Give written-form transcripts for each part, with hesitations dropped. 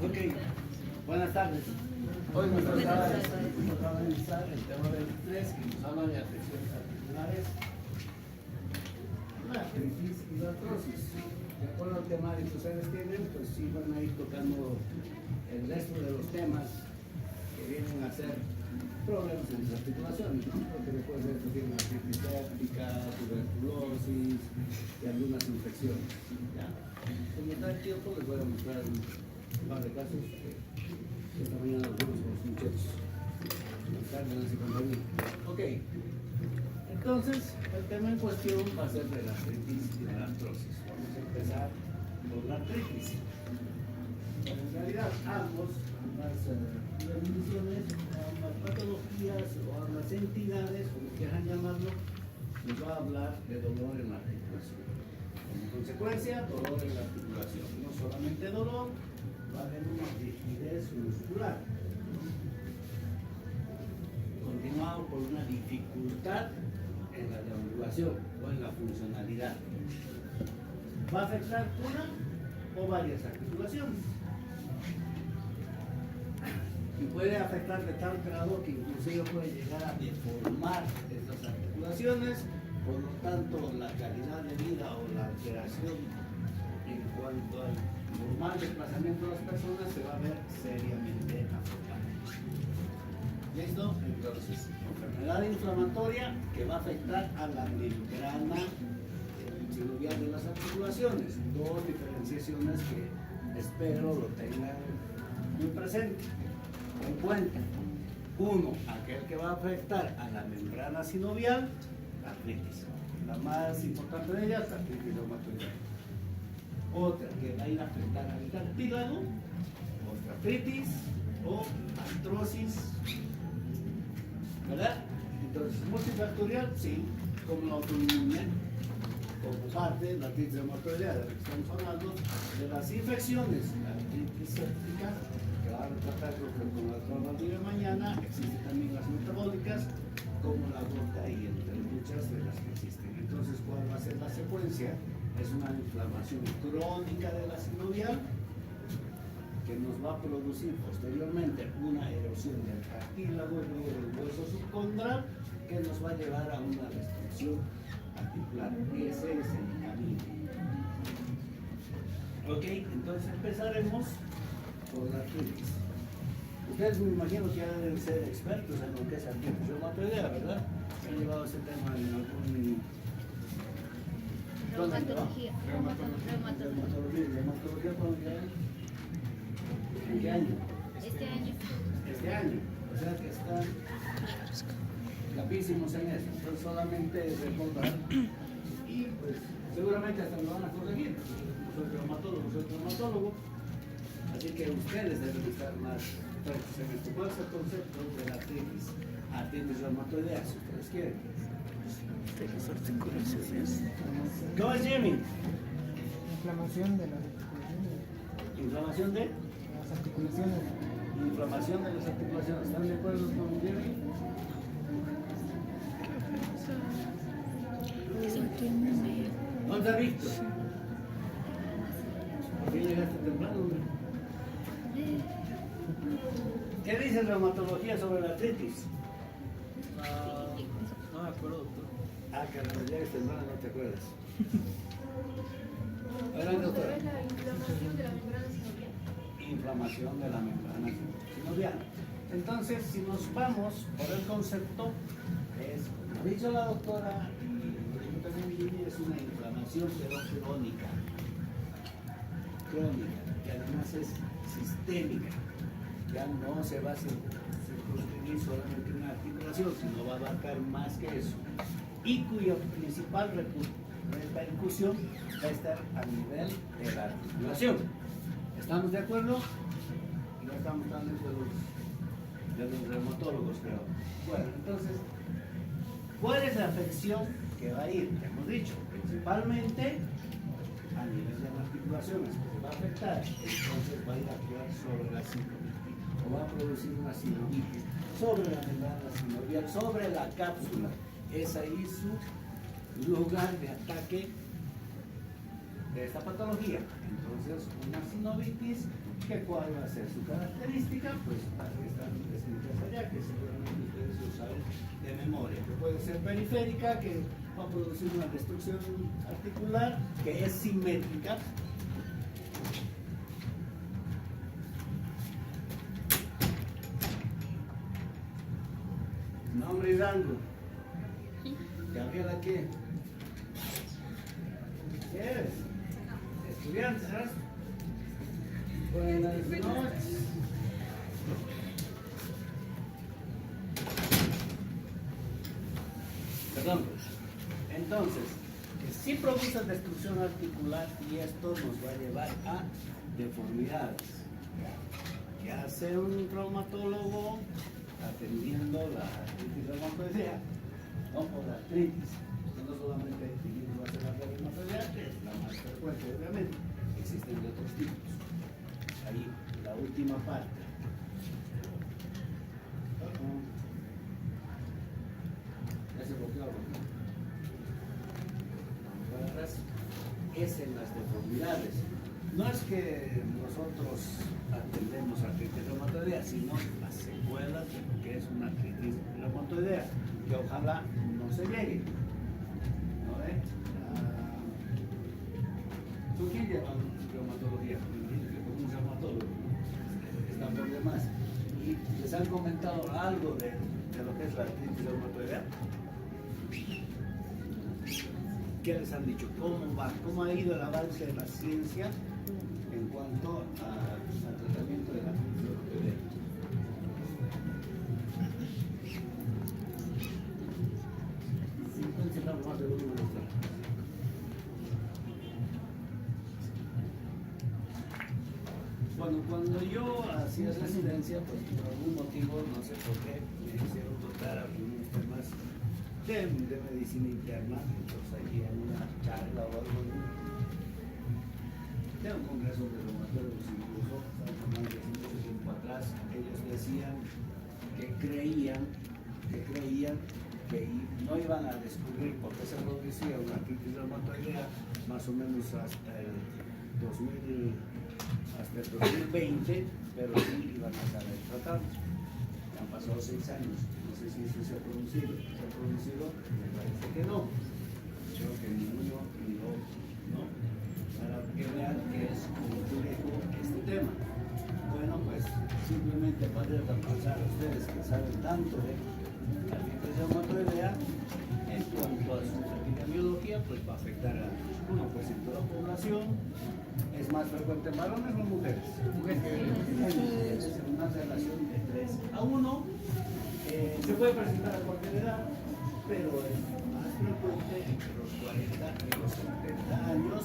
Ok, buenas tardes. Hoy nos tocaba analizar el tema del estrés que nos habla de afecciones articulares, la artritis y la artrosis. De acuerdo al tema que ustedes tienen, pues sí van a ir tocando el resto de los temas que vienen a ser problemas en las articulaciones, ¿no? Porque después de esto tienen artritis séptica, tuberculosis y algunas infecciones. ¿Ya? Como tal tiempo les voy a mostrar un par de casos que esta mañana los vimos con los muchachos. Cárdenas y compañía. Ok. Entonces, el tema en cuestión va a ser de la artritis y de la artrosis. Vamos a empezar por la artritis. En realidad, ambas definiciones, ambas patologías o ambas entidades, como quieran llamarlo, nos va a hablar de dolor en la articulación. Como consecuencia, dolor en la articulación. No solamente dolor, va a haber una rigidez muscular. Continuado por una dificultad en la deambulación o en la funcionalidad. Va a afectar una o varias articulaciones. Y puede afectar de tal grado que inclusive puede llegar a deformar estas articulaciones, por lo tanto la calidad de vida o la alteración en cuanto al normal desplazamiento de las personas se va a ver seriamente afectada. ¿Listo? Entonces, enfermedad inflamatoria que va a afectar a la membrana sinovial de las articulaciones. Dos diferenciaciones que espero lo tengan muy presente, en cuenta. Uno, aquel que va a afectar a la membrana sinovial, la artritis. La más importante de ellas, la artritis reumatoide. Otra que va a ir a afectar al cartílago, artritis o artrosis, ¿verdad? Entonces, multifactorial, sí, como la autoinmunidad, como parte de la artritis reumatoidea, de la que estamos hablando, de las infecciones, la artritis séptica, que va a tratar con la norma de mañana, existen también las metabólicas, como la gota y entre muchas de las que existen. Entonces, ¿cuál va a ser la secuencia? Es una inflamación crónica de la sinovial que nos va a producir posteriormente una erosión del cartílago y luego del hueso subcondral que nos va a llevar a una restricción articular. Ese es el camino. Ok, entonces empezaremos por la artritis. Ustedes me imagino que ya deben ser expertos en lo que es artritis reumatoidea, ¿verdad? Han llevado ese tema en algún... Reumatología. ¿Reumatología cuándo ya? ¿En qué año? Este año. Este año. O sea que están capísimos en eso. Entonces solamente recordar y pues seguramente hasta lo van a corregir. Soy traumatólogo. Así que ustedes deben estar más expertos en esto. ¿Cuál es el concepto de la artritis reumatoidea, si ustedes quieren? De las articulaciones. ¿Cómo es, Jimmy? Inflamación de las articulaciones. ¿Inflamación de? Las articulaciones. Inflamación de las articulaciones. ¿Están de acuerdo con Jimmy? Es autoinmune. ¿Dónde está Víctor? ¿Por qué llegaste temprano, hombre? ¿Qué dice reumatología sobre la artritis? No me acuerdo, doctor. Ah, que cuando llegues temprano no te acuerdas. Adelante, doctora. Es la inflamación de la membrana sinovial. Inflamación de la membrana sinovial. Entonces, si nos vamos por el concepto, es, como ha dicho la doctora, y también Jimmy, es una inflamación pero crónica. Crónica, que además es sistémica. Ya no se va a circunscribir solamente en una articulación, sino va a abarcar más que eso. Y cuya principal repercusión va a estar a nivel de la articulación. ¿Estamos de acuerdo? No estamos tan dentro de los reumatólogos, creo. Bueno, entonces, ¿cuál es la afección que va a ir? Hemos dicho, principalmente a nivel de las articulaciones, que se va a afectar, entonces va a ir a actuar sobre la sinovial, o va a producir una sinovitis, sobre la membrana sinovial, sobre la cápsula. Es ahí su lugar de ataque de esta patología. Entonces, una sinovitis, ¿que cuál va a ser su característica? Pues las que están descritas allá, que seguramente ustedes lo saben de memoria, que puede ser periférica, que va a producir una destrucción articular, que es simétrica. Nombre y rango. Gabriela, ¿qué? ¿Qué eres? Estudiante, ¿sabes? Buenas noches. Perdón. Entonces, si produce destrucción articular y esto nos va a llevar a deformidades. ¿Qué hace un traumatólogo atendiendo la artritis reumatoidea? No, o la artritis. No solamente va a ser la reumatoidea, que es la más frecuente, obviamente. Existen de otros tipos. Ahí, la última parte. Ya se bloqueó algo. Es en las deformidades. No es que nosotros atendemos artritis reumatoidea, sino las secuelas de lo que es una artritis reumatoidea, que ojalá no se llegue. ¿No ve? ¿Tú quién lleva reumatología? Con un reumatólogo. Está por demás. ¿Y les han comentado algo de lo que es la artritis reumatoidea? ¿Qué les han dicho? ¿Cómo va? ¿Cómo ha ido el avance de la ciencia en cuanto al tratamiento de la artritis reumatoidea? Bueno, cuando yo hacía residencia, pues por algún motivo, no sé por qué, me hicieron tocar algunos temas de medicina interna, entonces allí en una charla o algo de un congreso de reumatólogos incluso, hace más de mucho tiempo atrás, ellos decían que creían que no iban a descubrir por qué se producía una artritis reumatoidea más o menos hasta el 2020, pero sí iban a saber tratarlo. Han pasado 6 años, no sé si eso se ha producido, me parece que no. Creo que ninguno, no, para que vean que es complejo este tema. Bueno, pues simplemente para pasar a ustedes que saben tanto de la artritis reumatoidea, en cuanto a su epidemiología, pues va a afectar a 1% de la población. ¿Es más frecuente en varones o en mujeres? Es una relación de 3 a 1. Se puede presentar a cualquier edad, pero es más frecuente entre los 40 y los 70 años.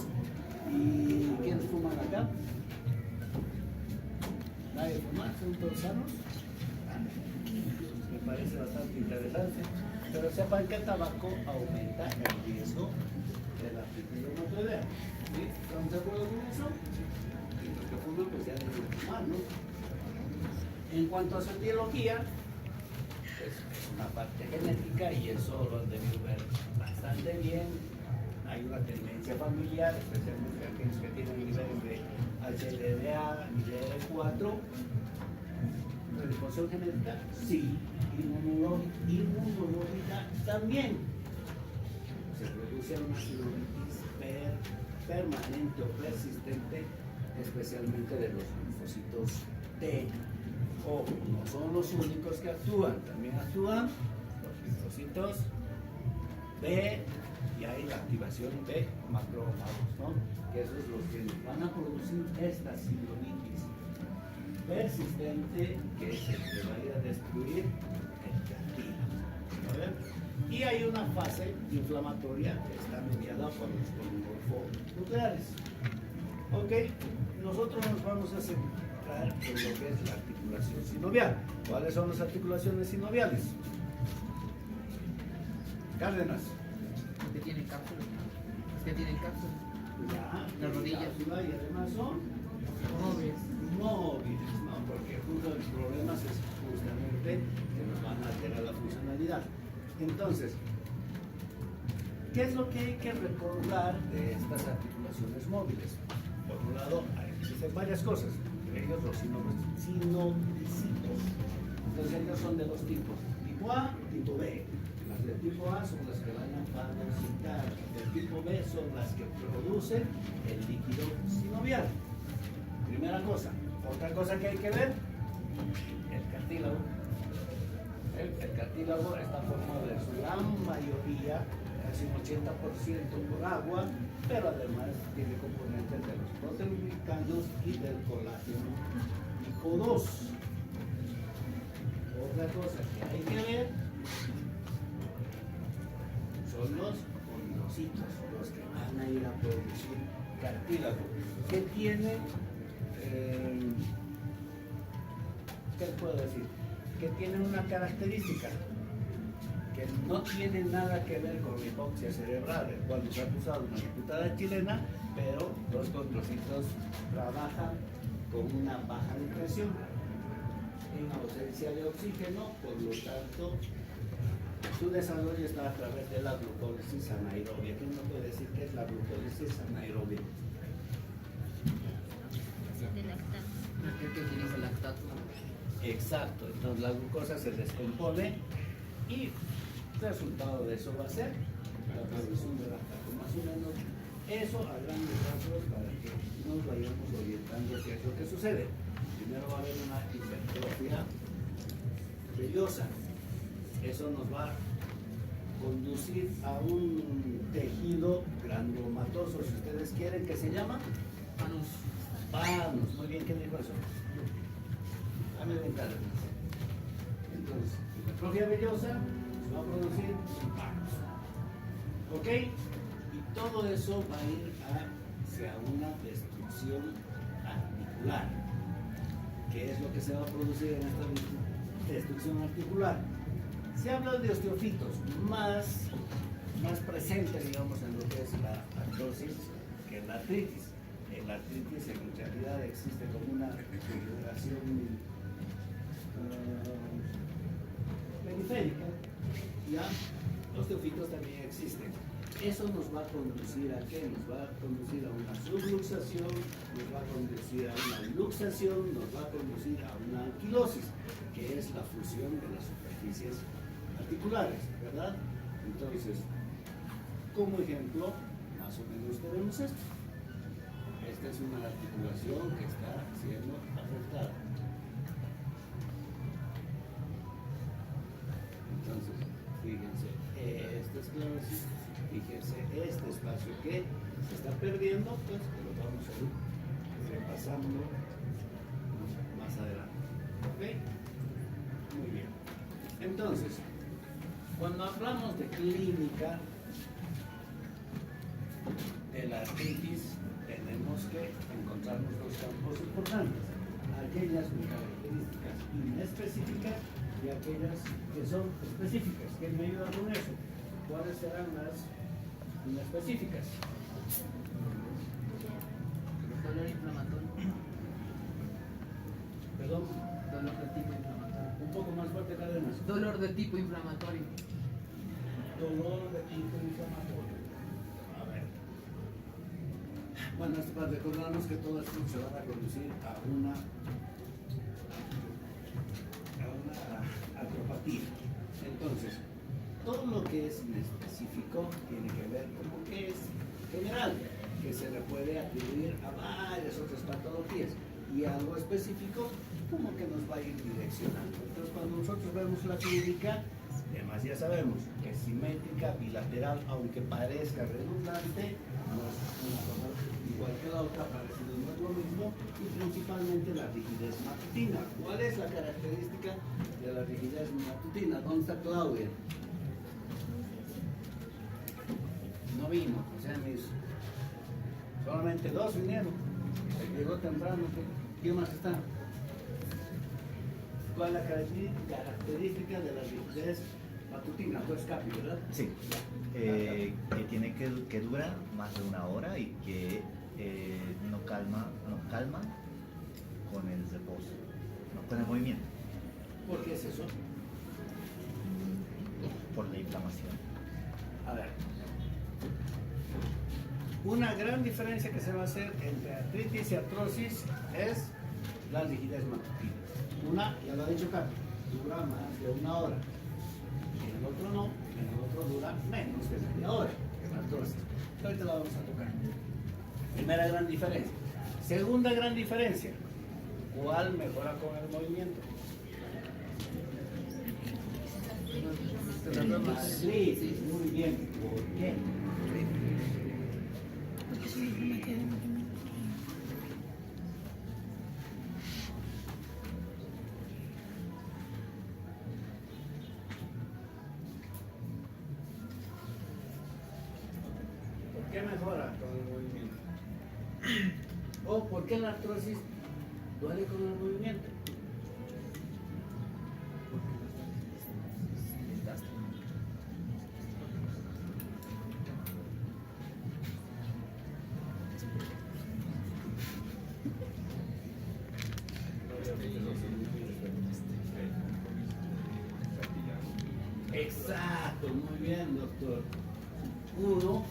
¿Y quiénes fuman acá? ¿Nadie fuma? ¿Son todos sanos? Me parece bastante interesante. Pero sepan que el tabaco aumenta el riesgo de la artritis reumatoidea. ¿Sí? ¿Estamos de acuerdo con eso? Y los que fuman, pues ya deben fumar, ¿no? En cuanto a su etiología, pues es una parte genética y eso lo han debido ver bastante bien. Hay una tendencia familiar, especialmente aquellos que tienen niveles de HLA y DR4. ¿Predisposición genética? Sí. Inmunológica también. Se produce una sinovitis permanente o persistente, especialmente de los linfocitos T. O no son los únicos que actúan, también actúan los linfocitos B y hay la activación de macrófagos, ¿no? Que esos son los que van a producir esta sinovitis persistente que se va a ir a destruir el cartílago. Y hay una fase inflamatoria que está mediada por los polimorfonucleares. Ok, nosotros nos vamos a centrar en lo que es la articulación sinovial. ¿Cuáles son las articulaciones sinoviales? Cárdenas. Que tienen cápsula. Que tienen cápsula. Ya, Las rodillas. Y además son Móviles. móviles, ¿no? Porque uno de los problemas es justamente que nos van a alterar la funcionalidad. Entonces, ¿Qué es lo que hay que recordar de estas articulaciones móviles? Por un lado, existen varias cosas, entre ellos los sinodicitos. Entonces ellos son de dos tipos, tipo A, tipo B. Las del tipo A son las que van a fagocitar, las del tipo B son las que producen el líquido sinovial. Primera cosa. Otra cosa que hay que ver, el cartílago. El cartílago está formado en su gran mayoría, casi un 80% por agua, pero además tiene componentes de los proteoglicanos y del colágeno tipo 2. Otra cosa que hay que ver son los condrocitos, los que van a ir a producir cartílago, que tienen, ¿qué puedo decir? Que tienen una característica que no tiene nada que ver con la hipoxia cerebral, el cual nos ha acusado una diputada chilena, pero los condrocitos trabajan con una baja de presión en ausencia de oxígeno, por lo tanto su desarrollo está a través de la glucólisis anaerobia. ¿Quién no puede decir qué es la glucólisis anaerobia? De lactato. Aquel que utiliza lactato. Exacto, entonces la glucosa se descompone y el resultado de eso va a ser la producción de lactato. Más o menos eso a grandes rasgos para que nos vayamos orientando qué es lo que sucede. Primero va a haber una hipertrofia vellosa. Eso nos va a conducir a un tejido granulomatoso, si ustedes quieren, que se llama Panus. panus. Muy bien, ¿quién dijo eso? Dame ventana. Entonces, hipertrofia vellosa se va a producir panus. ¿Ok? Y todo eso va a ir hacia una destrucción articular. ¿Qué es lo que se va a producir en esta destrucción articular? Se habla de osteofitos, más presente, digamos, en lo que es la artrosis que en la artritis. En la artritis en realidad existe como una degeneración periférica, ya osteofitos también existen. Eso nos va a conducir a qué? Nos va a conducir a una subluxación, nos va a conducir a una luxación, nos va a conducir a una anquilosis, que es la fusión de las superficies articulares, ¿verdad? Entonces, como ejemplo, más o menos tenemos esto. Esta es una articulación que está siendo afectada. Entonces, fíjense, esta esclerosis, fíjense, este espacio que se está perdiendo, pues lo vamos a ir repasando más adelante. ¿Ok? Muy bien. Entonces, cuando hablamos de clínica de la artritis, tenemos que encontrarnos dos campos importantes: aquellas con características inespecíficas y aquellas que son específicas. ¿Quién me ayuda con eso? ¿Cuáles serán las inespecíficas? Dolor inflamatorio. Perdón, Dolor de tipo inflamatorio. un poco más fuerte, Cadenas. Dolor de tipo inflamatorio. Dolor de tipo inflamatorio. A ver. Bueno, esto para recordarnos que todo esto se va a conducir a una acropatía. Entonces, todo lo que es inespecífico tiene que ver con lo que es general, que se le puede atribuir a varias otras patologías, y algo específico como que nos va a ir direccionando. Entonces, cuando nosotros vemos la clínica, además ya sabemos que es simétrica, bilateral, aunque parezca redundante, no es una cosa igual que la otra, parecido no es lo mismo, y principalmente la rigidez matutina. ¿Cuál es la característica de la rigidez matutina? ¿Dónde está Claudia? No vino, o sea, solamente dos vinieron. Llegó temprano, ¿quién más está? ¿Cuál es la característica de la rigidez matutina? Tú escape, ¿verdad? Sí, que tiene que dura más de una hora y que no calma con el reposo, no con el movimiento, ¿Por qué es eso? por la inflamación. A ver, Una gran diferencia que se va a hacer entre artritis y artrosis es la rigidez matutina. Una, ya lo ha dicho Carlos, dura más de una hora. En el otro no, en el otro dura menos de media hora, que es la artrosis. Ahorita la vamos a tocar. Primera gran diferencia. Segunda gran diferencia, ¿cuál mejora con el movimiento? Sí, muy bien. ¿Por qué? Porque es una enfermedad de movimiento. ¿Por qué mejora con el movimiento? ¿O por qué la artrosis duele con el movimiento? Exacto, muy bien, doctor. Uno,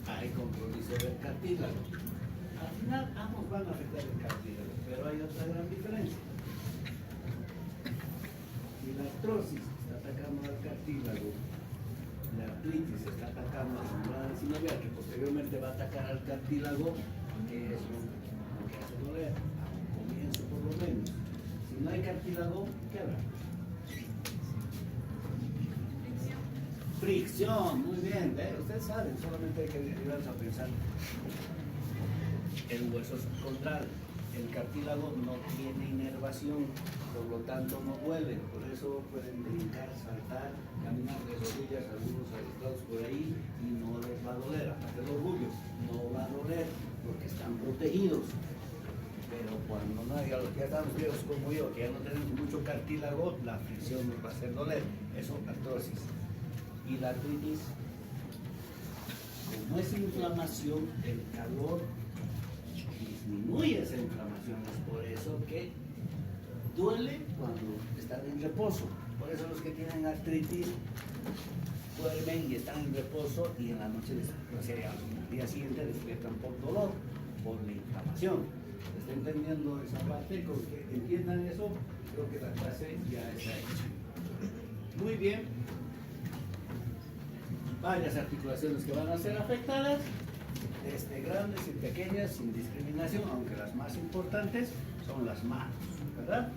hay compromiso del cartílago. Al final, ambos van a afectar el cartílago, pero hay otra gran diferencia. Si la artrosis está atacando al cartílago, la artritis está atacando a la membrana sinovial, que posteriormente va a atacar al cartílago, que es lo que hace doler, a un comienzo por lo menos. Si no hay cartílago, ¿qué habrá? Fricción, muy bien, ustedes saben, solamente hay que ayudarse a pensar. El hueso contral, el cartílago no tiene inervación, por lo tanto no duele, por eso pueden brincar, saltar, caminar de rodillas, algunos arrastrados por ahí y no les va a doler, aparte del orgullo, no va a doler porque están protegidos. Pero cuando no, ya estamos viejos como yo, que ya no tenemos mucho cartílago, la fricción nos va a hacer doler, eso es artrosis. Y la artritis, como es inflamación, el calor disminuye esa inflamación, es por eso que duele cuando están en reposo. Por eso los que tienen artritis duermen y están en reposo y en la noche, o sea, al día siguiente despiertan por dolor, por la inflamación. ¿Está entendiendo esa parte? Con que entiendan eso, creo que la clase ya está hecha. Muy bien. Varias articulaciones que van a ser afectadas, desde grandes y pequeñas, sin discriminación, aunque las más importantes son las manos, ¿verdad?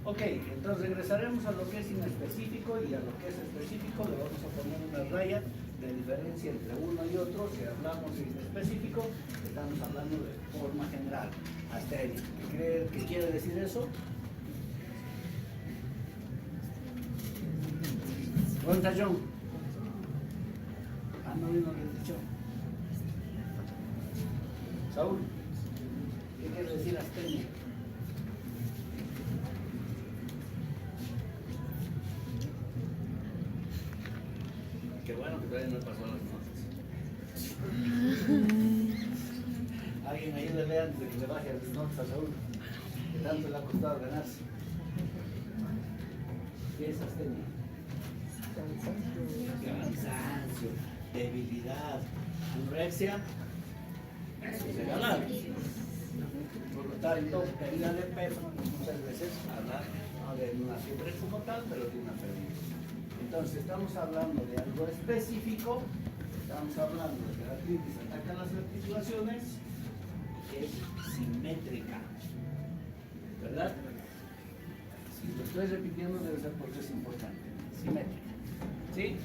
Ok, entonces regresaremos a lo que es inespecífico y a lo que es específico le vamos a poner una raya de diferencia entre uno y otro. Si hablamos de inespecífico, estamos hablando de forma general, astenia. ¿Qué quiere decir eso? Cuenta, John. Ah, no vino el dicho. Saúl, ¿qué quiere decir astenia? Qué bueno que todavía no pasó las notas. Alguien ayúdele antes de que le baje las notas a Saúl, que tanto le ha costado ganarse. ¿Qué es astenia? Cansancio, debilidad, anorexia, eso es regalar. Por lo tanto, pérdida de peso, muchas veces habla no de una fiebre como tal, pero de una pérdida. Entonces, estamos hablando de algo específico, estamos hablando de que la artritis ataca las articulaciones, que es simétrica, ¿verdad? Si lo estoy repitiendo, debe ser porque es importante, simétrica. ¿Sí?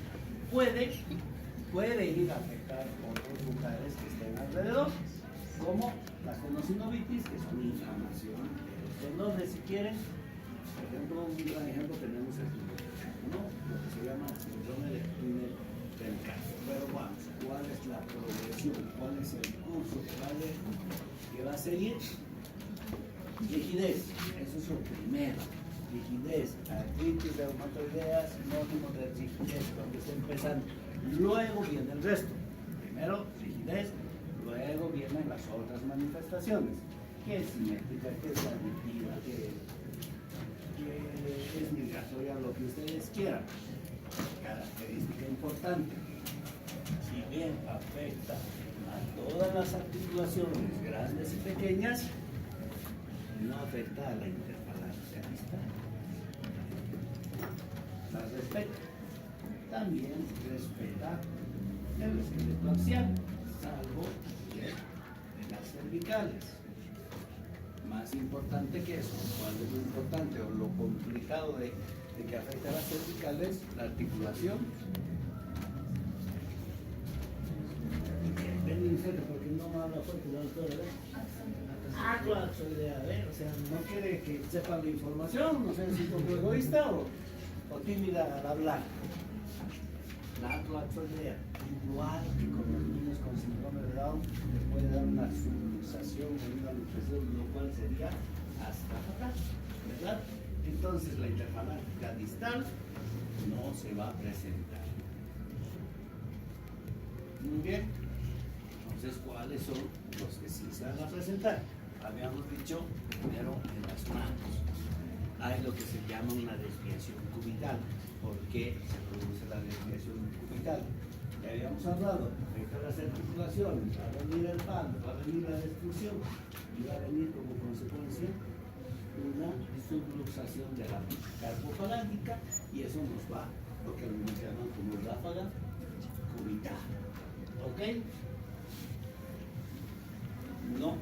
Puede ir a afectar otros lugares que estén alrededor, como la conosinovitis, que es una inflamación de los tendones, si quieren. Por ejemplo, un gran ejemplo tenemos el ¿no? Lo que se llama síndrome de túnel del calcio. Pero vamos, ¿cuál es la progresión? ¿Cuál es el curso que va a seguir? Rigidez, eso es lo primero. Rigidez, artritis reumatoidea, sinónimo de rigidez, cuando está empezando. Luego viene el resto. Primero rigidez, luego vienen las otras manifestaciones. ¿Qué es simétrica? ¿Qué es adictiva? ¿Qué es migratoria? Lo que ustedes quieran. Característica importante. Si bien afecta las todas las articulaciones grandes y pequeñas, no afecta a la interfalancia distal. Las respeta. También respeta el esqueleto axial, salvo de las cervicales. Más importante que eso, ¿cuál es lo importante o lo complicado de que afecta a las cervicales? La articulación. Ven, inserte, porque no me habla fuerte la doctora, ¿ves? Acroaxoidea, ¿ves? O sea, no quiere que sepan la información, no sé si es un poco egoísta o tímida al hablar. La acroaxoidea, igual que con los niños con síndrome de Down, le puede dar una subluxación o una luxación, lo cual sería hasta acá, ¿verdad? Entonces la interfalángica distal no se va a presentar. Muy bien. Entonces, ¿cuáles son los que sí se van a presentar? Habíamos dicho primero en las manos. Hay lo que se llama una desviación cubital. ¿Por qué se produce la desviación cubital? Ya habíamos hablado, afecta las articulaciones, va a venir el palo, va a venir la destrucción y va a venir como consecuencia una subluxación de la carpofalángica y eso nos va, lo que nos llaman como ráfaga cubital. ¿Ok? No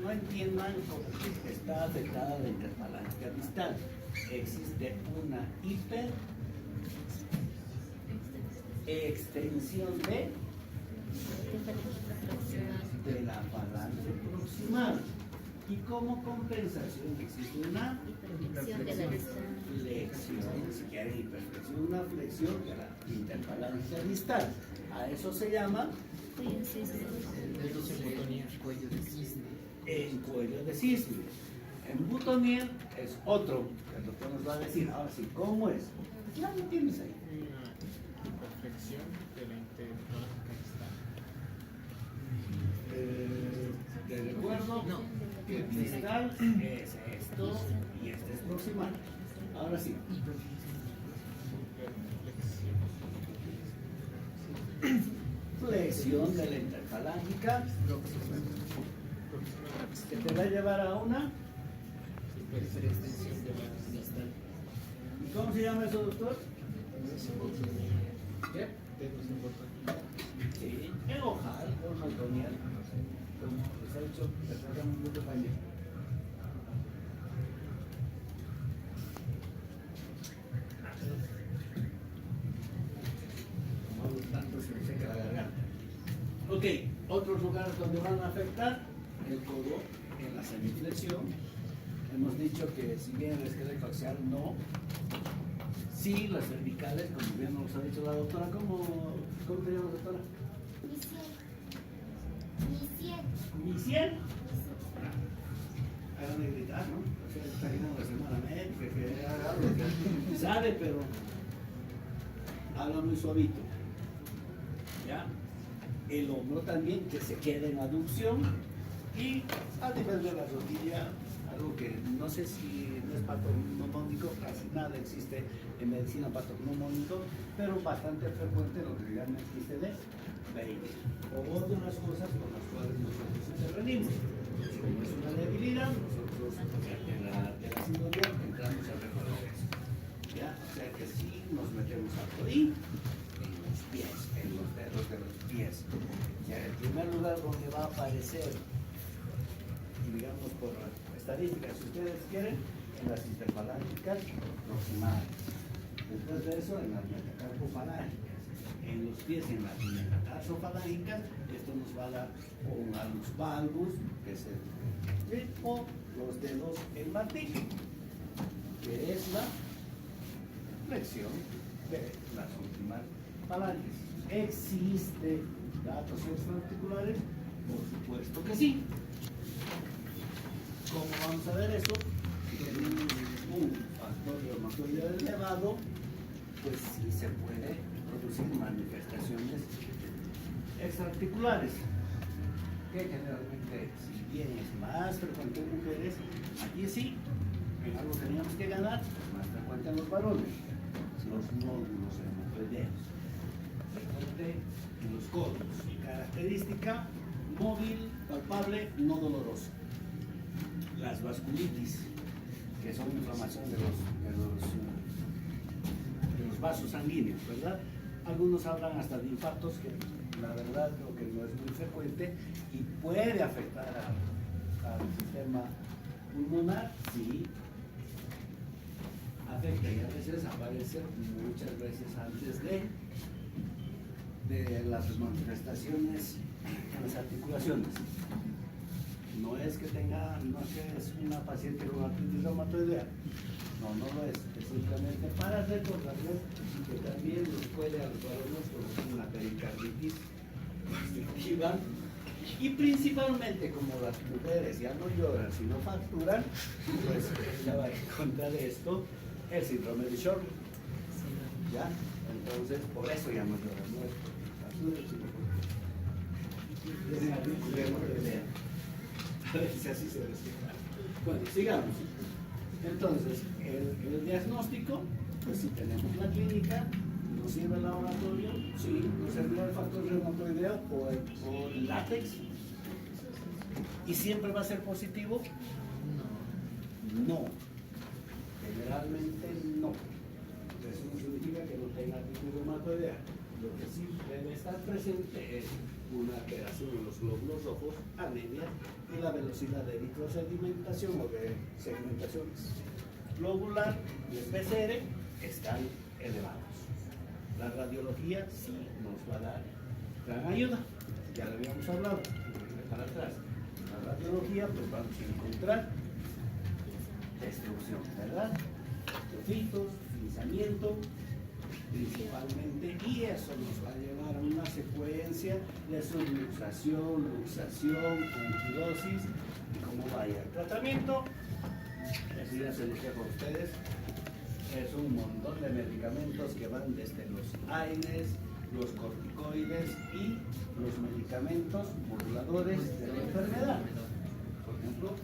entiendan cómo está afectada la interfalángica distal. Existe una hiperextensión de la falange proximal. Y como compensación existe una flexión, si quieren hiperflexión, una flexión de la interfalángica distal. A eso se llama Cuello de cisne. en cuello de cisne. En Butonier es otro, que el doctor nos va a decir. Ahora sí, ¿cómo es? Ya lo tienes ahí. Una perfección de la interfalángica distal. Te recuerdo que el distal es esto y este es proximal. Ahora sí. Flexión de la interfalángica que te va a llevar a una. Hiperextensión de la distal. ¿Y cómo se llama eso, doctor? ¿Qué? Sí, el ojal o maltonial. Como les ha dicho, les tratamos mucho paño. No tanto se me seca la garganta. Ok, otros lugares donde van a afectar el codo en la semiflexión. Hemos dicho que si bien el esqueleto axial no, sí las cervicales, como bien nos ha dicho la doctora. ¿Cómo te llamas, doctora? Mi 100. Hagan de gritar, ¿no? O sea, está llegando la semana médica, que haga algo, que sabe, pero habla muy suavito. ¿Ya? El hombro también, que se quede en aducción. Y a nivel de la rodilla, algo que no sé si no es patognomónico, casi nada existe en medicina patognomónico, pero bastante frecuente lo que realmente existe de baby. O otras cosas con las cuales nosotros intervenimos. Si como es una debilidad, nosotros en la sinovial entramos a reparar eso. ¿Ya? O sea que sí nos metemos a torí en los pies, en los dedos de los pies. Ya, el primer lugar donde va a aparecer, digamos por estadísticas, si ustedes quieren, en las interfalángicas proximales. Después de eso, en las metacarpofalángicas. En los pies, en las metatarsofalángicas, esto nos va a dar un alus valgus, que es el o los dedos en martillo, que es la flexión de las últimas falanges. ¿Existe datos extraarticulares? Por supuesto que sí. ¿Cómo vamos a ver eso? Si tenemos un factor reumatoide elevado, pues sí se puede producir manifestaciones extraarticulares, que generalmente, si bien es más frecuente en mujeres, aquí sí, en algo teníamos que ganar, es más frecuente en los varones, los nódulos reumatoideos. fuerte en los codos. Característica móvil, palpable, no dolorosa. Las vasculitis, que son inflamación de los vasos sanguíneos, ¿verdad? Algunos hablan hasta de infartos, que la verdad creo que no es muy frecuente y puede afectar al sistema pulmonar, sí, afecta y a veces aparece muchas veces antes de las manifestaciones en las articulaciones. No es que es una paciente con artritis reumatoidea, no lo es simplemente para recordarles que también nos puede a los varones producir una pericarditis constrictiva y principalmente como las mujeres ya no lloran sino facturan, pues ya va a encontrar esto, el síndrome de Sjögren, ¿ya? Entonces por eso ya no lloran, no es por facturan sino porque tienen artritis reumatoidea. A ver si así se respeta. Bueno, sigamos. Entonces, el diagnóstico, pues si tenemos la clínica, ¿nos sirve el laboratorio? Sí, ¿nos sirve el factor reumatoideo o el látex? ¿Y siempre va a ser positivo? No. Generalmente no. Eso no significa que no tenga artritis reumatoidea. Lo que sí debe estar presente es una alteración en los glóbulos rojos, anemia y la velocidad de eritrosedimentación o de segmentación globular y el PCR están elevados. La radiología sí nos va a dar gran ayuda, ya lo habíamos hablado, para atrás. La radiología pues vamos a encontrar destrucción, ¿verdad? Trofitos, pinzamiento principalmente, y eso nos va a llevar a una secuencia de subluxación, luxación, antidosis y cómo vaya el tratamiento. Eso ya se los dejo a ustedes. Es un montón de medicamentos que van desde los AINES, los corticoides y los medicamentos moduladores de la enfermedad. Por ejemplo,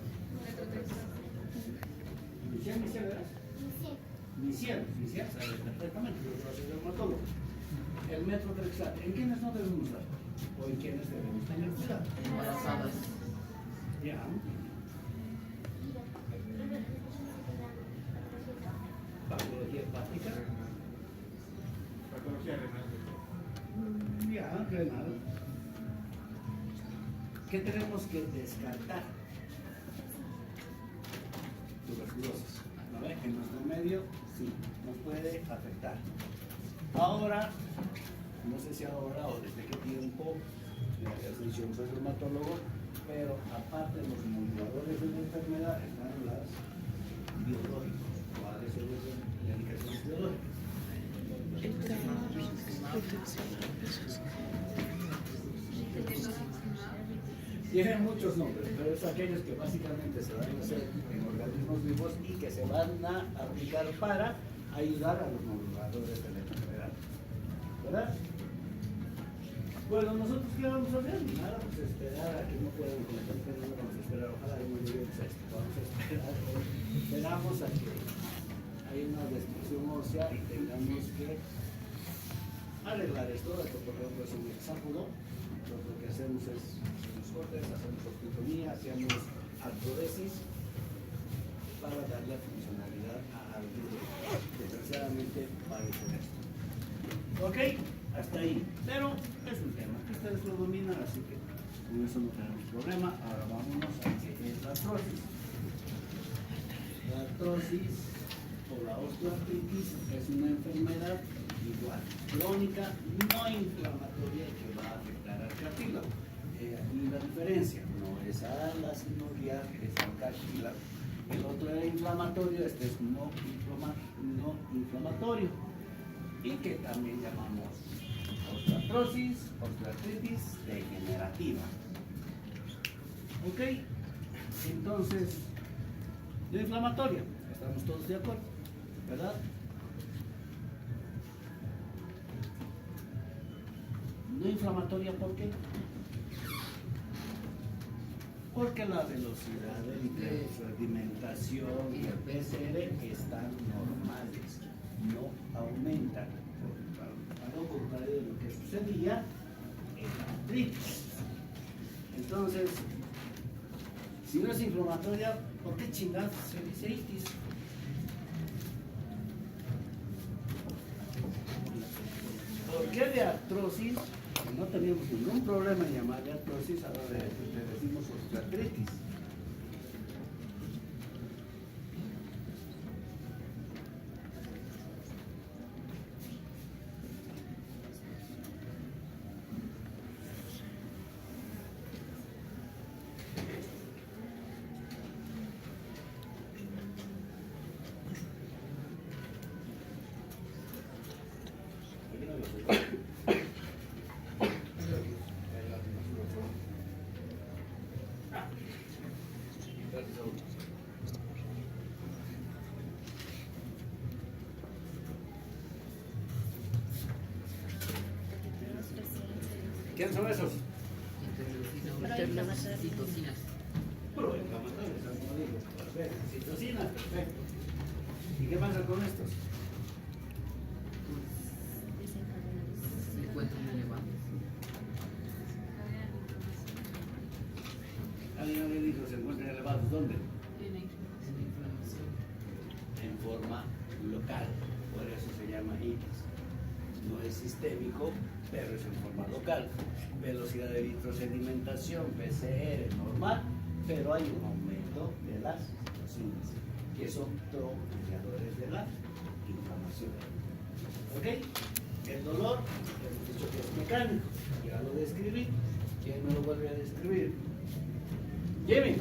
Misiel sabe perfectamente, yo soy dermatólogo. El metrotrexato, ¿en quiénes no debemos dar? ¿O en quiénes debemos tener cuidado? Embarazadas. Ya. Patología hepática. Patología renal. Ya, renal. ¿Qué tenemos que descartar? Tuberculosis. ¿No ve? En nuestro medio sí, nos puede afectar. Ahora, no sé si ahora o desde qué tiempo, ya se dicho, no soy dermatólogo, pero aparte de los moduladores de la enfermedad están las biológicos, o ADCs de medicaciones biológicas. Tienen muchos nombres, pero es aquellos que básicamente se van a hacer en organismos vivos y que se van a aplicar para ayudar a los moduladores de la enfermedad. ¿Verdad? Bueno, nosotros qué vamos a hacer? Nada, pues esperar a que no puedan cometer peligro, vamos a esperar, ojalá y muy bien esto, vamos a esperar, esperamos a que haya una destrucción ósea y tengamos que arreglar esto, por ejemplo es un hexápodo, lo que hacemos es cortes, hacemos osteotomía, hacemos artrodesis para darle funcionalidad a algo que desgraciadamente padece esto. Ok, hasta ahí, pero es un tema que ustedes lo dominan, así que con eso no tenemos problema. Ahora vámonos a qué es la artrosis. La artrosis o la osteoartritis es una enfermedad igual, crónica, no inflamatoria que va a afectar al cartílago. Aquí la diferencia, no es a la sinovial, es al cartílago. El otro era inflamatorio, este es no inflamatorio. Y que también llamamos osteoartrosis, osteoartritis degenerativa. ¿Ok? Entonces, no inflamatoria, estamos todos de acuerdo, ¿verdad? No inflamatoria, ¿por qué? Porque la velocidad de sedimentación y el PCR están normales, no aumentan, algo contrario de lo que sucede sería el artritis. Entonces, si no es inflamatoria, ¿por qué chingados se dice itis? ¿Por qué de artrosis? No teníamos ningún problema en llamar de artrosis, ahora le decimos osteoartritis. ¿Quién son esos? Citocinas. Proinflamatorios, como digo. Perfecto. Citocinas, perfecto. ¿Y qué pasa con estos? Se encuentran elevados. Alguien me dijo, se encuentran elevados. ¿Dónde? En inflamación. En forma local. Por eso se llama itis. No es sistémico, pero es en forma local. Velocidad de vitrosedimentación, PCR normal, pero hay un aumento de las citocinas, que son promediadores de la inflamación. ¿Ok? El dolor, hemos dicho que es mecánico, ya lo describí. ¿Quién me lo vuelve a describir? Jimmy.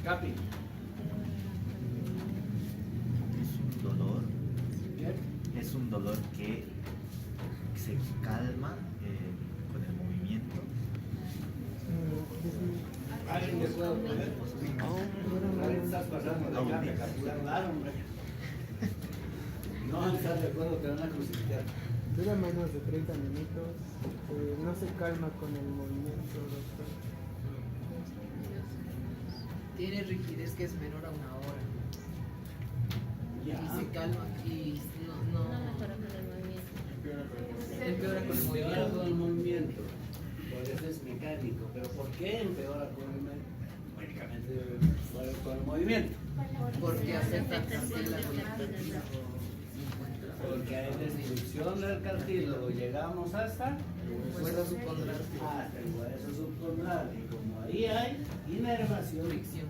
Capi. Es un dolor que se calma con el movimiento. ¿Alguien le puede poner? Ahorita estás pasando de acá, me capturaron, hombre. No estás de acuerdo, te van a crucificar. Dura menos de 30 minutos. No se calma con el movimiento, doctor. Tiene rigidez que es menor a una hora. Ya. Y se calma y no mejora con el movimiento. empeora con el Empeora con el movimiento. movimiento. Por eso es mecánico. ¿Pero por qué empeora con el movimiento? Médicamente con el movimiento. Porque afecta al cartílago y el cartílago se encuentra. Porque hay destrucción del cartílago. Llegamos hasta Hueso subcondral. hasta el hueso subcondral. Y como ahí hay inervación Fricción.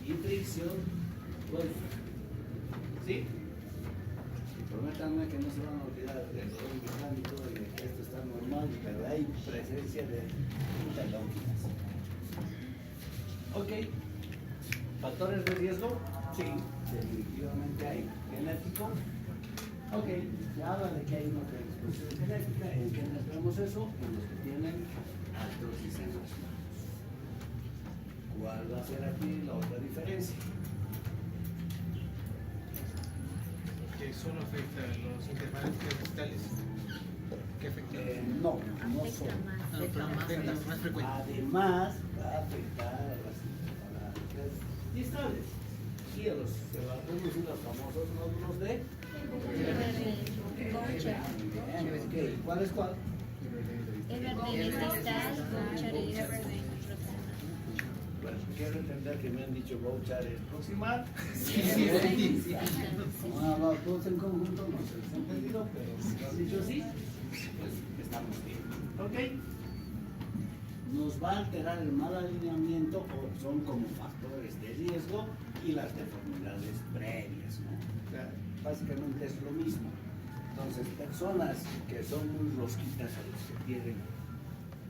y fricción, pues, ¿sí? Prométanme que no se van a olvidar del dolor mecánico y de que esto está normal, pero hay presencia de interleuquinas. Ok. ¿Factores de riesgo? Sí, definitivamente hay. ¿Genético? Ok, se habla de que hay una predisposición genética. ¿En qué notamos eso? En los que tienen artrosis en las manos. ¿Cuál va a ser aquí la otra diferencia? Que solo afecta a los intervalos distales. ¿Qué afecta? No, no solo. Afecta más a las Más frecuente. Además, va a afectar a las distales y a los, se van a producir los famosos nódulos de Bien, ok. ¿Cuál es cuál? Everdenis distal, Bouchard y Everdenis proximal. Bueno, quiero entender que me han dicho Bouchard es proximal. Sí. Como han hablado todos en conjunto, no se les ha entendido, pero si lo han dicho así, pues estamos bien. ¿Ok? Nos va a alterar el mal alineamiento o son como factores de riesgo y las deformidades previas, ¿no? O sea, básicamente es lo mismo. Entonces, personas que son muy rosquitas a los que tienen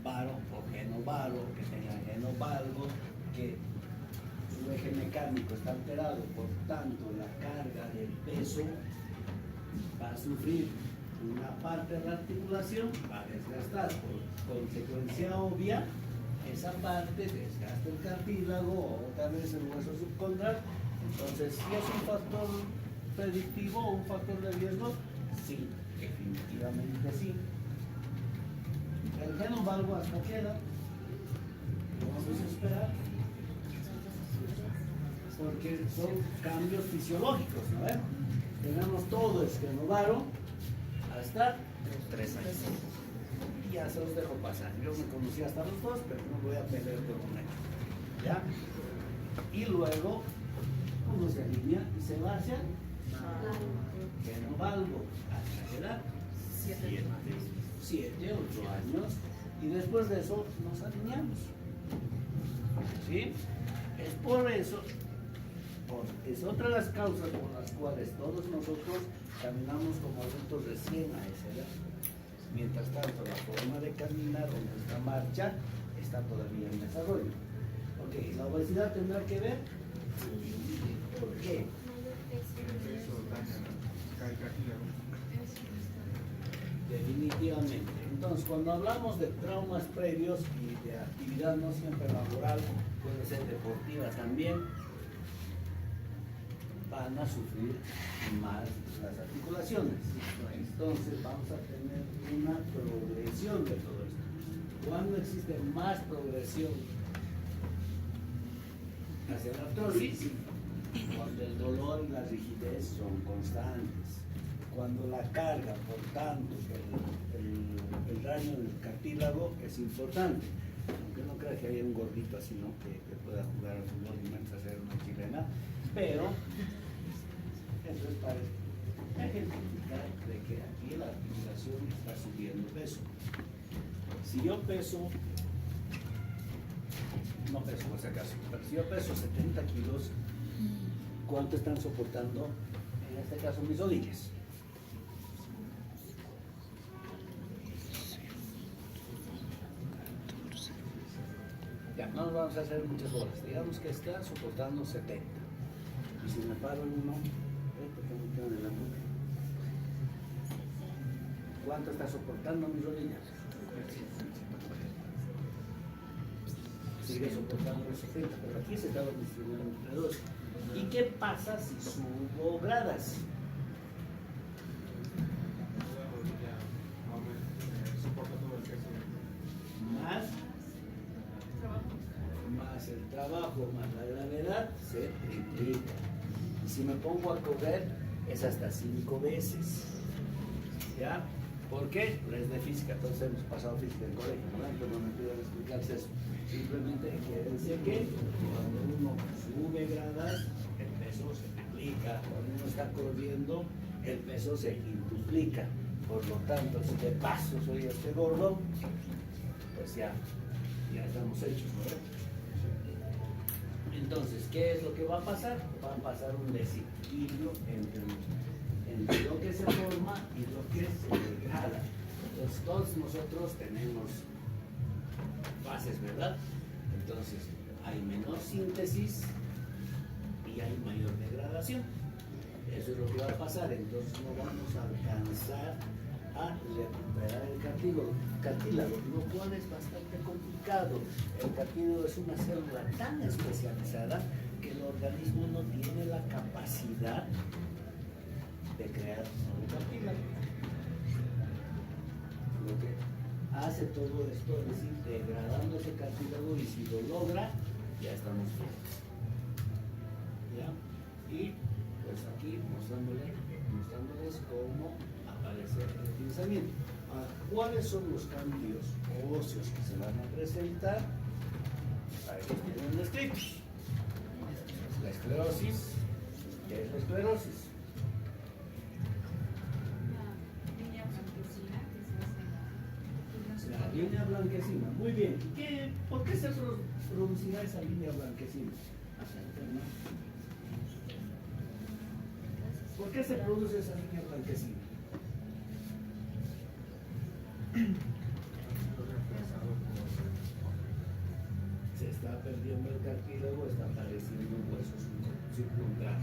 varo o genovaro, que tengan genovalgo, que su eje mecánico está alterado, por tanto la carga del peso va a sufrir una parte de la articulación, va a desgastar, por consecuencia obvia, esa parte desgasta el cartílago o otra vez el hueso subcondral. Entonces, ¿sí es un factor predictivo o un factor de riesgo? Sí, definitivamente sí. El genovalgo hasta queda. ¿Qué vamos a esperar? porque son cambios fisiológicos, ¿no ven? Tenemos todos que renovaron hasta 3 años. y ya se los dejo pasar. Yo me conocí hasta los 2, pero no voy a pelear con un año. ¿Ya? Y luego uno se alinea y se va hacia que no valgo hasta la edad 7, 8 años, y después de eso nos alineamos. ¿Sí? Es por eso, es otra de las causas por las cuales todos nosotros caminamos como adultos recién a esa edad. Mientras tanto, la forma de caminar o nuestra marcha está todavía en desarrollo. Ok, ¿la obesidad tendrá que ver? ¿Por qué? Eso daña el cartílago. Definitivamente. Entonces, cuando hablamos de traumas previos y de actividad no siempre laboral, puede ser deportiva también, van a sufrir más las articulaciones. Entonces, vamos a tener una progresión de todo esto. ¿Cuándo existe más progresión hacia la artrosis? Cuando el dolor y la rigidez son constantes. Cuando la carga, por tanto, el daño del cartílago es importante. Aunque no creo que haya un gordito así, ¿no? Que pueda jugar al fútbol mientras hacer una chilena. Pero, eso es para ejemplificar de que aquí la articulación está subiendo peso. Si yo peso, no peso por si acaso, pero si yo peso 70 kilos, ¿cuánto están soportando? En este caso, mis rodillas. Ya, no nos vamos a hacer muchas horas. Digamos que está soportando 70. Y si me paro en uno, porque me quedo en la nuca. ¿Cuánto está soportando mis rodillas? Sigue soportando los 70, pero aquí se está distribuyendo entre dos. ¿Y qué pasa si subo gradas? La rodilla soporta todo el peso. Más el trabajo, más la gravedad, se triplica. Y si me pongo a correr, es hasta 5 veces. ¿Ya? ¿Por qué? Es de física, todos hemos pasado física en colegio, ¿no? Entonces no me piden explicarse eso. Simplemente quiere decir que cuando uno sube gradas, el peso se triplica. Cuando uno está corriendo, el peso se quintuplica. Por lo tanto, si de paso soy este gordo, pues ya estamos hechos, ¿no? Entonces, ¿qué es lo que va a pasar? Va a pasar un desequilibrio entre lo que se forma y lo que se degrada. Entonces, todos nosotros tenemos bases, ¿verdad? Entonces, hay menor síntesis y hay mayor degradación. Eso es lo que va a pasar. Entonces, no vamos a alcanzar a recuperar el cartílago, lo cual es bastante complicado. El cartílago es una célula tan especializada que el organismo no tiene la capacidad de crear un cartílago. Lo que hace todo esto es ir degradando ese cartílago, y si lo logra, ya estamos bien. ¿Ya? Y pues aquí mostrándoles cómo aparece el pensamiento. Ahora, ¿cuáles son los cambios óseos que se van a presentar? Ahí los tienen descritos. La esclerosis. ¿Qué es la esclerosis? La línea blanquecina. Muy bien. ¿Por qué se producirá esa línea blanquecina? ¿Por qué se produce esa línea blanquecina? Se está perdiendo el cartílago, está apareciendo huesos circunflejo,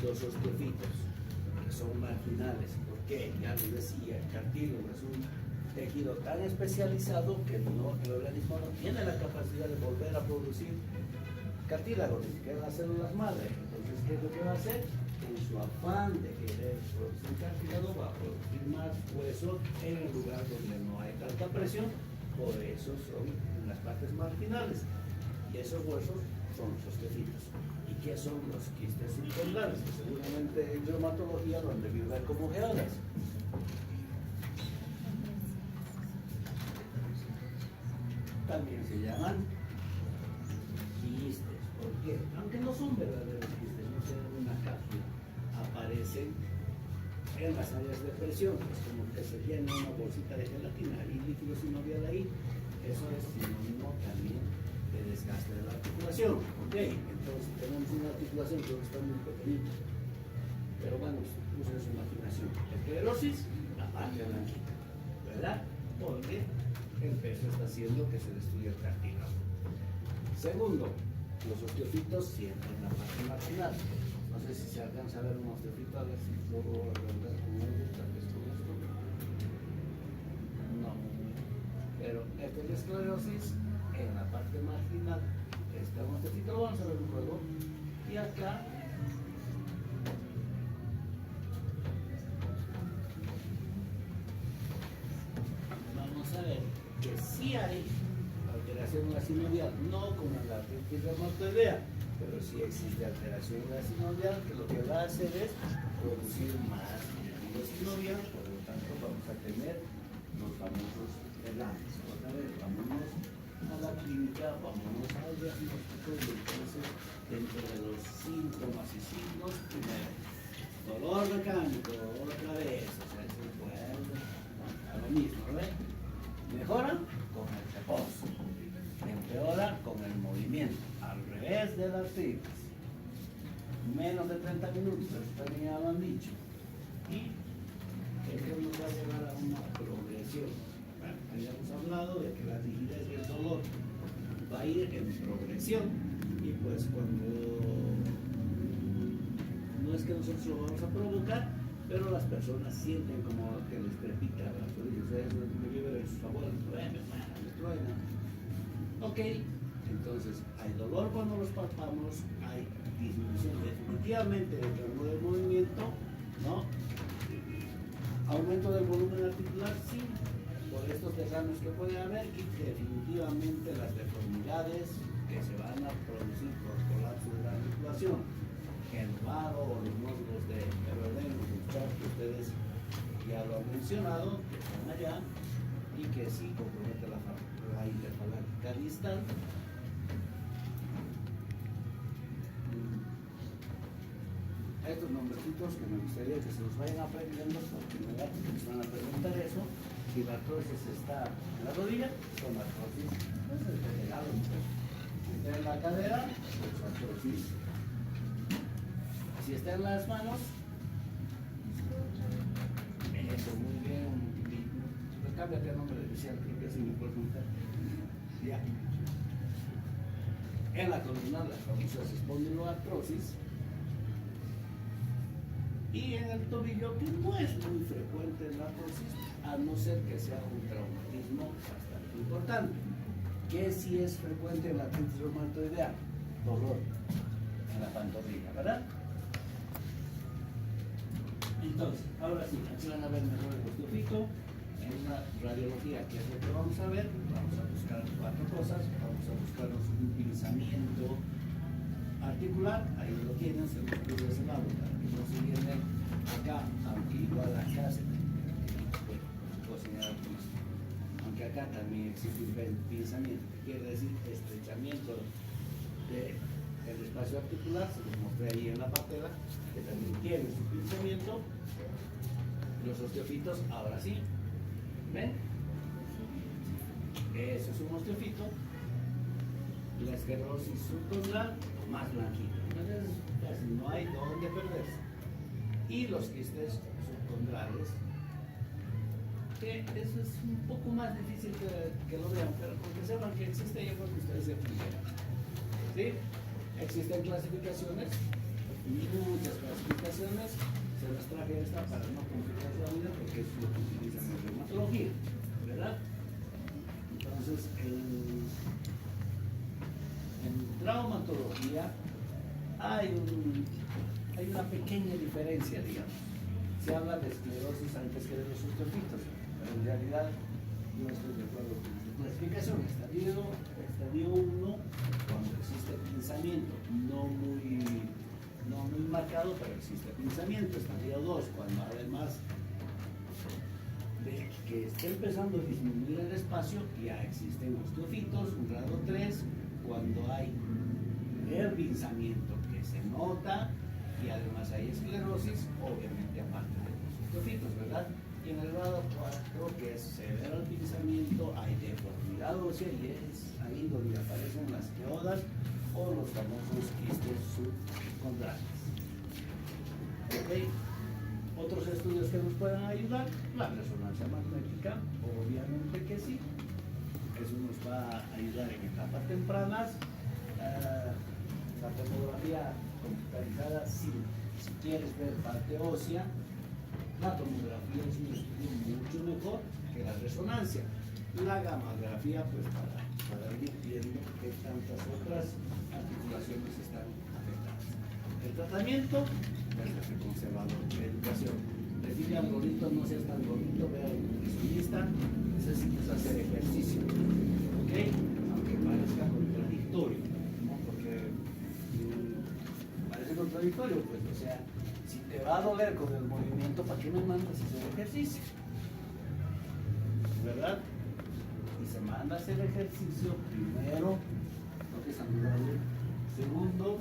los osteofitos, que son marginales. ¿Por qué? Ya les decía, el cartílago es un tejido tan especializado que el organismo no tiene la capacidad de volver a producir cartílago, ni siquiera las células madre. Entonces, ¿qué es lo que va a hacer? En su afán de querer producir cartílago, va a producir más hueso en el lugar donde no hay tanta presión. Por eso son en las partes marginales. Y esos huesos son los osteofitos. ¿Y qué son los quistes subcondrales? Que seguramente en reumatología lo han debido ver como geodas. También se llaman quistes. ¿Por qué? Aunque no son verdaderos quistes, no tienen una cápsula, aparecen en las áreas de presión, es como que se llena una bolsita de gelatina y líquido sinovial ahí. Eso es sinónimo también de desgaste de la articulación. Ok, entonces tenemos una articulación que está muy pequeñita, pero bueno, usen su imaginación. Esclerosis, la parte blanquita, ¿verdad? Porque el peso está haciendo que se destruya el cartílago. Segundo, los osteofitos siempre en la parte marginal. No sé si se alcanza a ver un osteofito, a ver si puedo agrandar con algo, tal vez con esto. No. Pero esta es la esclerosis en la parte marginal. Este osteofito lo vamos a ver luego. Y acá vamos a ver que sí hay alteración en la sinovial, no como en la artritis reumatoidea, pero sí existe alteración en la sinovial, que lo que va a hacer es producir más líquido sinovial, por lo tanto vamos a tener los famosos relames. Otra vez, vámonos a la clínica, vámonos al diagnóstico y entonces dentro de los síntomas y signos, primero, dolor mecánico, otra vez, o sea, se vuelve a lo mismo, ¿ves? Mejora con el reposo, empeora con el movimiento, al revés de la artritis. Menos de 30 minutos, eso también ya lo han dicho. Y esto nos va a llevar a una progresión. Bueno, habíamos hablado de que la rigidez y el dolor va a ir en progresión. Y pues cuando no es que nosotros lo vamos a provocar, pero las personas sienten como que les crepita las rodillas. Eso es lo que vive de sus abuelos. Les truena. Ok, entonces hay dolor cuando los palpamos, hay disminución definitivamente del rango del movimiento, ¿no? Aumento del volumen articular, sí, por estos derrames que puede haber, y definitivamente las deformidades que se van a producir por colapso de la articulación, el varo o los nódulos de Everden, que ustedes ya lo han mencionado, que están allá y que sí compromete la interfalángica distal. Estos nombrecitos que me gustaría que se los vayan aprendiendo, porque me van a preguntar eso. Si la artrosis está en la rodilla, con la artrosis, pues es de lado. Si está en la cadera, pues artrosis. Si está en las manos, eso, muy bien. Pues cámbiate el nombre de Luciano, creo que así me puedes preguntar. Ya. En la columna, las famosas espondiloartrosis. Y en el tobillo, que no es muy frecuente la artrosis, a no ser que sea un traumatismo bastante importante. Que sí es frecuente en la artritis reumatoidea, dolor en la pantorrilla, ¿verdad? Entonces, ahora sí, aquí van a ver mejor el osteofito. En una radiología, que es lo que vamos a ver, vamos a buscar 4 cosas. Vamos a buscar un pinzamiento articular, ahí lo tienen, se los puse de ese lado, para que no se viene acá, aunque igual acá se puede señalar con esto. Aunque acá también existe un pinzamiento, que quiere decir estrechamiento del espacio articular, se los mostré ahí en la patela, que también tiene su pinzamiento. Los osteofitos, ahora sí, ¿ven? Eso es un osteofito. La esclerosis subcondral, más blanquita. Entonces, casi no hay dónde perderse. Y los quistes subcondrales, que eso es un poco más difícil que lo vean, pero porque sepan que existe, yo creo que ustedes se explicarán. ¿Sí? Existen clasificaciones, muchas clasificaciones. Se las traje esta para no complicar la vida, porque es lo que utilizan en reumatología, ¿verdad? Entonces, en traumatología hay una pequeña diferencia, digamos. Se habla de esclerosis antes que de los osteofitos, pero en realidad yo estoy de acuerdo con la clasificación. Estadio 1, cuando existe pinzamiento, no muy marcado, pero existe pinzamiento. Estadio 2, cuando además de que esté empezando a disminuir el espacio, ya existen osteofitos. Un grado 3, cuando hay pinzamiento que se nota y además hay esclerosis, obviamente aparte de los osteofitos, ¿verdad? Y en el grado 4, que es severo el pinzamiento, hay deformidad ósea y es ahí donde aparecen las cleodas o los famosos quistes subcondrales. ¿Ok? Otros estudios que nos puedan ayudar, la resonancia magnética, obviamente que sí. Eso nos va a ayudar en etapas tempranas. La tomografía computarizada, si quieres ver parte ósea, la tomografía es un estudio mucho mejor que la resonancia. La gammagrafía, pues para ir viendo qué tantas otras articulaciones están afectadas. El tratamiento, pues es el conservador de educación. Decirle al gordito, no seas tan gordito, ve al nutricionista, necesitas hacer ejercicio, ¿ok? Aunque parezca contradictorio, ¿no? Porque parece contradictorio, pues, o sea, si te va a doler con el movimiento, ¿para qué me mandas a hacer ejercicio? ¿Verdad? Y se manda a hacer ejercicio, primero, porque es saludable. Segundo,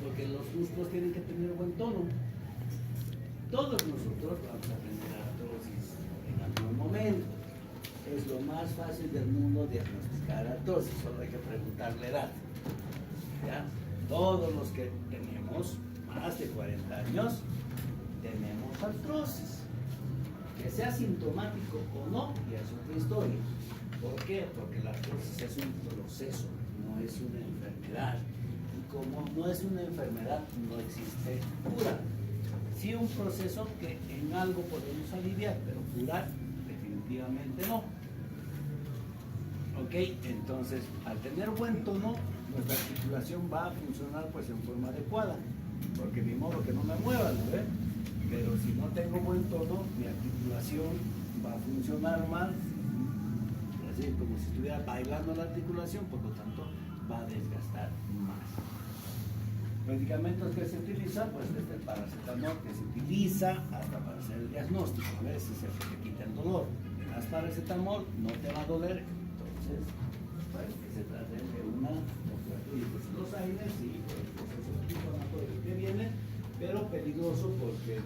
porque los músculos tienen que tener buen tono. Todos nosotros vamos a tener artrosis en algún momento. Es lo más fácil del mundo diagnosticar artrosis, solo hay que preguntar la edad. ¿Ya? Todos los que tenemos más de 40 años tenemos artrosis. Que sea sintomático o no, ya es otra historia. ¿Por qué? Porque la artrosis es un proceso, no es una enfermedad. Y como no es una enfermedad, no existe cura. Sí, un proceso que en algo podemos aliviar, pero curar definitivamente no. Ok, entonces al tener buen tono, nuestra articulación va a funcionar pues en forma adecuada, porque ni modo que no me mueva, ¿no ve? Pero si no tengo buen tono, mi articulación va a funcionar mal, así como si estuviera bailando la articulación, por lo tanto va a desgastar más. Medicamentos que se utilizan, pues desde el paracetamol que se utiliza hasta para hacer el diagnóstico, a veces es el que te quita el dolor. Le das paracetamol, no te va a doler, entonces, pues que se trate de una pues, los aires y por el proceso inflamatorio que viene, pero peligroso porque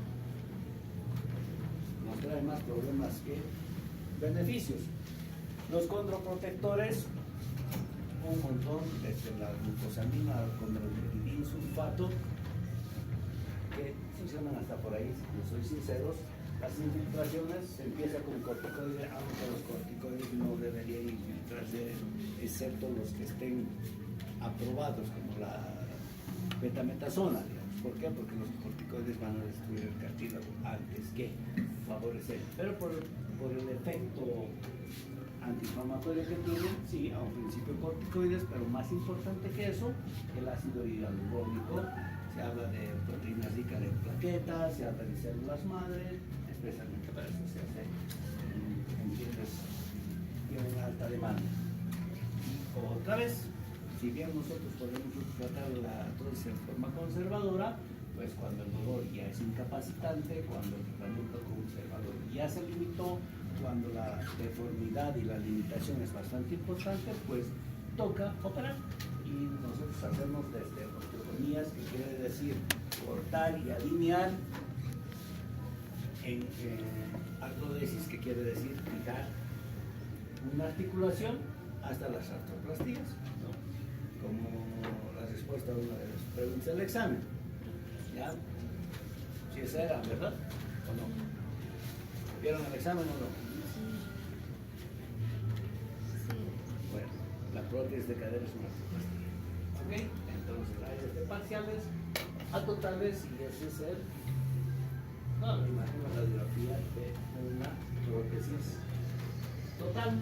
nos trae más problemas que beneficios. Los condroprotectores, un montón, desde la glucosamina con el sulfato, que funcionan hasta por ahí, si no soy sinceros. Las infiltraciones se empieza con corticoides, aunque los corticoides no deberían infiltrarse, excepto los que estén aprobados, como la betametasona, digamos. ¿Por qué? Porque los corticoides van a destruir el cartílago antes que favorecer. Pero por el efecto antiinflamatorio que tienen, sí, a un principio corticoides, pero más importante que eso, el ácido hialurónico. Se habla de proteínas ricas en plaquetas, se habla de células madre, especialmente para eso se hace en quienes tienen alta demanda. Otra vez, si bien nosotros podemos tratar la artrosis en forma conservadora, pues cuando el dolor ya es incapacitante, cuando el tratamiento conservador ya se limitó, cuando la deformidad y la limitación es bastante importante, pues toca operar. Y nosotros hacemos desde osteotomías, que quiere decir cortar y alinear, en artrodesis, que quiere decir fijar una articulación, hasta las artroplastías, ¿no? Como la respuesta a una de las preguntas del examen. ¿Ya? Si esa era, ¿verdad? ¿O no? ¿Vieron el examen o no? Bueno, la prótesis de cadera es una artroplastia. ¿Ok? Entonces hay desde parciales a totales y ese es el... No, me imagino la radiografía de una prótesis total.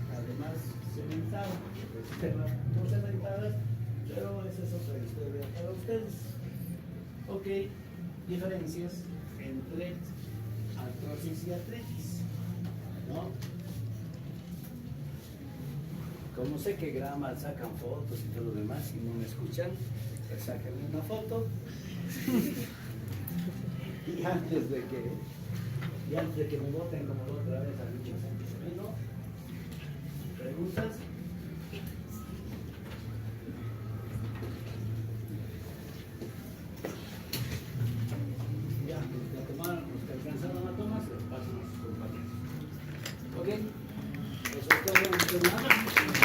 Además, cementada, porque no cementadas, pero esa es otra historia para ustedes. Ok, diferencias entre artrosis y artritis, ¿no? Como sé que graban, sacan fotos y todo lo demás y no me escuchan, pues sáquenme una foto. y antes de que me voten como la otra vez a muchos ¿no? ¿Preguntas? Ya, los que tomaron, los que alcanzaron a tomar, se los pasan a sus compañeros. ¿Ok? Eso es todo, no nada.